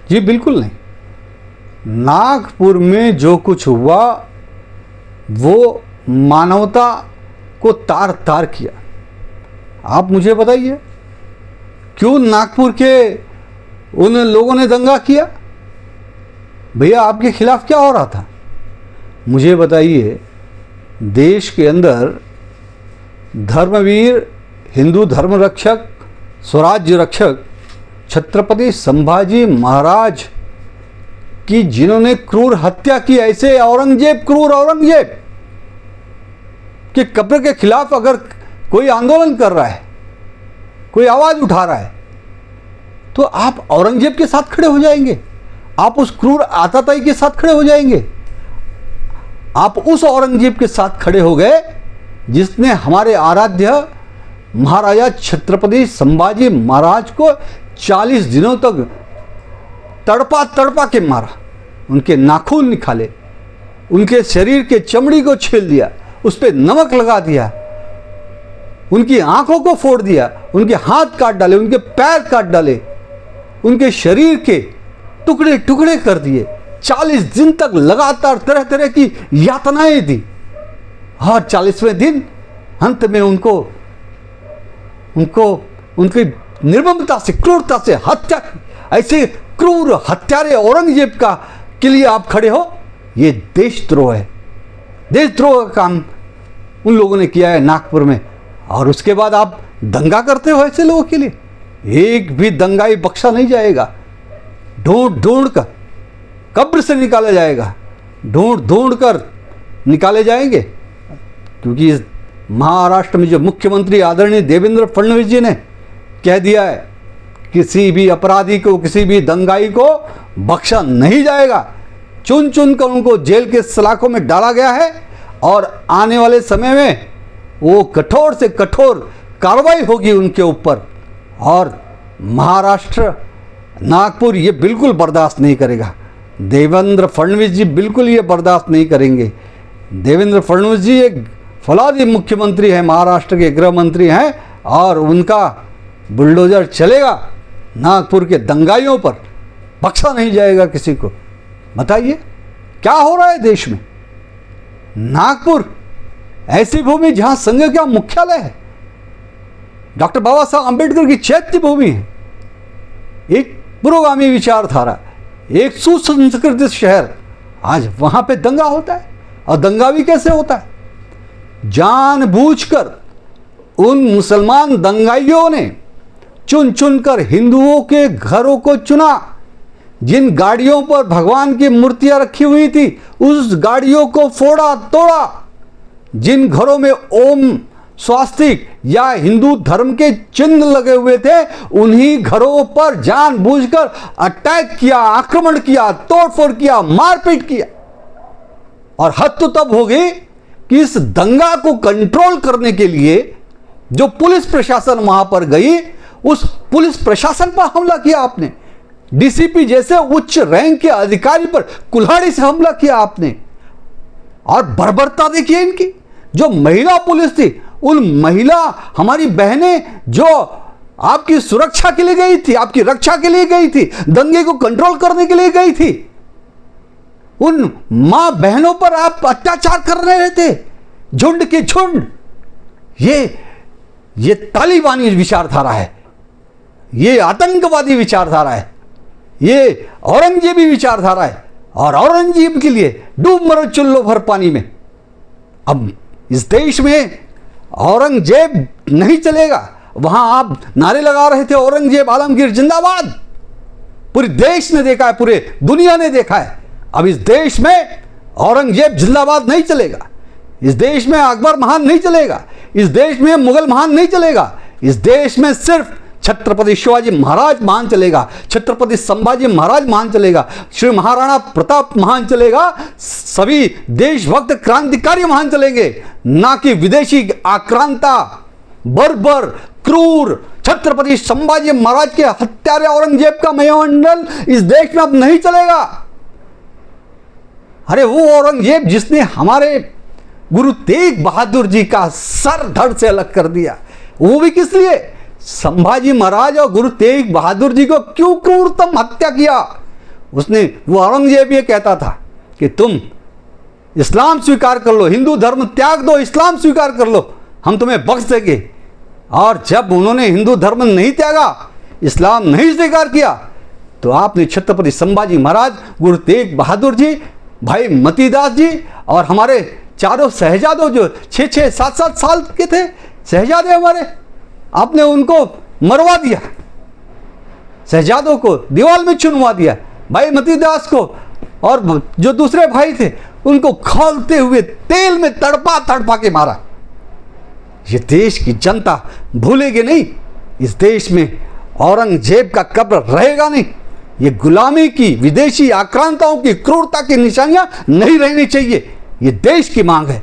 जी बिल्कुल नहीं। नागपुर में जो कुछ हुआ वो मानवता को तार तार किया। आप मुझे बताइए क्यों नागपुर के उन लोगों ने दंगा किया? भैया आपके खिलाफ क्या हो रहा था? मुझे बताइए। देश के अंदर धर्मवीर, हिंदू धर्म रक्षक, स्वराज्य रक्षक छत्रपति संभाजी महाराज की जिन्होंने क्रूर हत्या की, ऐसे औरंगजेब, क्रूर औरंगजेब के कब्र के खिलाफ अगर कोई आंदोलन कर रहा है, कोई आवाज उठा रहा है, तो आप औरंगजेब के साथ खड़े हो जाएंगे? आप उस क्रूर आताताई के साथ खड़े हो जाएंगे? आप उस औरंगजेब के साथ खड़े हो गए जिसने हमारे आराध्य महाराजा छत्रपति संभाजी महाराज को 40 दिनों तक तड़पा तड़पा के मारा, उनके नाखून निकाले, उनके शरीर के चमड़ी को छील दिया, उस पर नमक लगा दिया, उनकी आंखों को फोड़ दिया, उनके हाथ काट डाले, उनके पैर काट डाले, उनके शरीर के टुकड़े टुकड़े कर दिए, 40 दिन तक लगातार तरह तरह की यातनाएं दी, और 40वें दिन अंत में उनको उनकी निर्ममता से, क्रूरता से हत्या। ऐसे क्रूर हत्यारे औरंगजेब के लिए आप खड़े हो? ये देशद्रोह है। देशद्रोह का काम उन लोगों ने किया है नागपुर में, और उसके बाद आप दंगा करते हो ऐसे लोगों के लिए। एक भी दंगाई बख्शा नहीं जाएगा। ढूंढ ढूंढ कर कब्र से निकाला जाएगा, ढूंढ ढूंढ कर निकाले जाएंगे, क्योंकि इस महाराष्ट्र में जो मुख्यमंत्री आदरणीय देवेंद्र फडणवीस जी ने कह दिया है, किसी भी अपराधी को, किसी भी दंगाई को बख्शा नहीं जाएगा। चुन चुन कर उनको जेल के सलाखों में डाला गया है, और आने वाले समय में वो कठोर से कठोर कार्रवाई होगी उनके ऊपर। और महाराष्ट्र, नागपुर ये बिल्कुल बर्दाश्त नहीं करेगा। देवेंद्र फडणवीस जी बिल्कुल ये बर्दाश्त नहीं करेंगे। देवेंद्र फडणवीस जी एक फौलादी मुख्यमंत्री हैं, महाराष्ट्र के गृह मंत्री हैं, और उनका बुलडोजर चलेगा नागपुर के दंगाइयों पर, बख्शा नहीं जाएगा किसी को। बताइए क्या हो रहा है देश में? नागपुर ऐसी भूमि जहां संघ का मुख्यालय है, डॉक्टर बाबा साहब अंबेडकर की चैत्य भूमि है, एक पुरोगामी विचारधारा, एक सुसंस्कृत शहर, आज वहां पे दंगा होता है। और दंगा भी कैसे होता है? जानबूझकर उन मुसलमान दंगाइयों ने चुन चुन कर हिंदुओं के घरों को चुना। जिन गाड़ियों पर भगवान की मूर्तियां रखी हुई थी, उस गाड़ियों को फोड़ा तोड़ा। जिन घरों में ओम, स्वास्तिक या हिंदू धर्म के चिन्ह लगे हुए थे, उन्हीं घरों पर जानबूझकर अटैक किया, आक्रमण किया, तोड़फोड़ किया, मारपीट किया। और हद तो तब हो गई कि इस दंगा को कंट्रोल करने के लिए जो पुलिस प्रशासन वहां पर गई, उस पुलिस प्रशासन पर हमला किया आपने। डीसीपी जैसे उच्च रैंक के अधिकारी पर कुल्हाड़ी से हमला किया आपने। और बर्बरता देखिए इनकी। जो महिला पुलिस थी, उन महिला हमारी बहनें जो आपकी सुरक्षा के लिए गई थी, आपकी रक्षा के लिए गई थी, दंगे को कंट्रोल करने के लिए गई थी, उन मां बहनों पर आप अत्याचार कर रहे थे, झुंड के झुंड। ये तालिबानी विचारधारा है, ये आतंकवादी विचारधारा है, ये औरंगजेबी विचारधारा है। और औरंगजेब के लिए डूब मरो चुल्लो भर पानी में। अब इस देश में औरंगजेब नहीं चलेगा। वहां आप नारे लगा रहे थे, औरंगजेब आलमगीर जिंदाबाद। पूरे देश ने देखा है, पूरे दुनिया ने देखा है। अब इस देश में औरंगजेब जिंदाबाद नहीं चलेगा। इस देश में अकबर महान नहीं चलेगा। इस देश में मुगल महान नहीं चलेगा। इस देश में सिर्फ छत्रपति शिवाजी महाराज महान चलेगा, छत्रपति संभाजी महाराज महान चलेगा, श्री महाराणा प्रताप महान चलेगा, सभी देशभक्त क्रांतिकारी महान चलेंगे, ना कि विदेशी आक्रांता, बर्बर, क्रूर छत्रपति संभाजी महाराज के हत्यारे औरंगजेब का मयोमंडल इस देश में अब नहीं चलेगा। अरे वो औरंगजेब जिसने हमारे गुरु तेग बहादुर जी का सर धड़ से अलग कर दिया, वो भी किस लिए? संभाजी महाराज और गुरु तेग बहादुर जी को क्यों क्रूरतम हत्या किया? वो औरंगजेब ये कहता था कि तुम इस्लाम स्वीकार कर लो, हिंदू धर्म त्याग दो, इस्लाम स्वीकार कर लो, हम तुम्हें बख्श देंगे। और जब उन्होंने हिंदू धर्म नहीं त्यागा, इस्लाम नहीं स्वीकार किया, तो आपने छत्रपति संभाजी महाराज, गुरु तेग बहादुर जी, भाई मतीदास जी और हमारे चारों शहजादों जो 6-6, 7-7 साल के थे शहजादे हमारे, आपने उनको मरवा दिया, शहजादों को दीवार में चुनवा दिया, भाई मतीदास को और जो दूसरे भाई थे उनको खौलते हुए तेल में तड़पा तड़पा के मारा। ये देश की जनता भूलेगी नहीं। इस देश में औरंगजेब का कब्र रहेगा नहीं। ये गुलामी की, विदेशी आक्रांताओं की क्रूरता की निशानियां नहीं रहनी चाहिए। ये देश की मांग है।